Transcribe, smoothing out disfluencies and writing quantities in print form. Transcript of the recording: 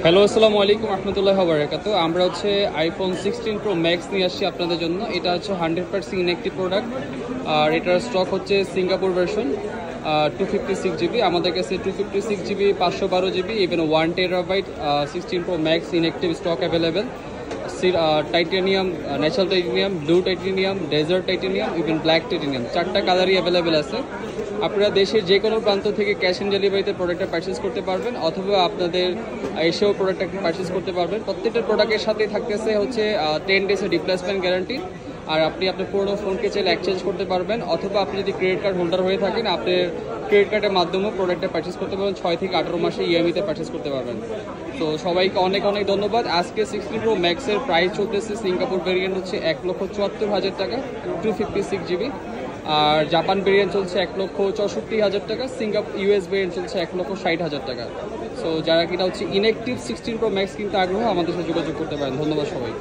Hello, আসসালামু আলাইকুম রহমতুল্লাহি ওয়া বারাকাতুহু। আমরা হচ্ছে আইফোন 16 প্রো ম্যাক্স নিয়ে আসছি আপনাদের জন্য। এটা হচ্ছে 100% ইনঅ্যাক্টিভ প্রোডাক্ট। আর এটার স্টক হচ্ছে সিঙ্গাপুর ভার্সন 256 জিবি। আমাদের কাছে 256 GB, 512 GB, even 1 terabyte 16 pro max inactive stock available. Titanium, natural titanium, blue titanium, dessert titanium, even black titanium, 4টা কালারই অ্যাভেলেবেল আছে। আপনারা দেশের যে কোনো প্রান্ত থেকে ক্যাশ অন ডেলিভারিতে প্রোডাক্টটা পারচেস করতে পারবেন, অথবা আপনাদের এসেও প্রোডাক্টটা পারচেস করতে পারবেন। প্রত্যেকটা প্রোডাক্টের সাথে থাকতেছে হচ্ছে 10 ডেজের রিপ্লেসমেন্ট গ্যারান্টি। আর আপনি আপনার পুরোনো ফোনকে চাইলে এক্সচেঞ্জ করতে পারবেন, অথবা আপনি যদি ক্রেডিট কার্ড হোল্ডার হয়ে থাকেন, আপনার ক্রেডিট কার্ডের মাধ্যমেও প্রোডাক্টটা পারচেস করতে পারবেন। 6 থেকে 18 মাসে ইএমআইতে পারচেস করতে পারবেন। তো সবাইকে অনেক অনেক ধন্যবাদ। আজকে 16 প্রো ম্যাক্সের প্রাইস চলতেছে, সিঙ্গাপুর ভেরিয়েন্ট হচ্ছে 1,74,000 টাকা, 256 জিবি। আর জাপান ভেরিয়েন্ট চলছে 1,64,000 টাকা। সিঙ্গাপুর ইউএস ভেরিয়েন্ট চলছে 1,60,000 টাকা। সো যারা কিনা হচ্ছে ইনঅ্যাক্টিভ 16 প্রো ম্যাক্স কিনতে আগ্রহ, আমাদের সাথে যোগাযোগ করতে পারেন। ধন্যবাদ সবাই।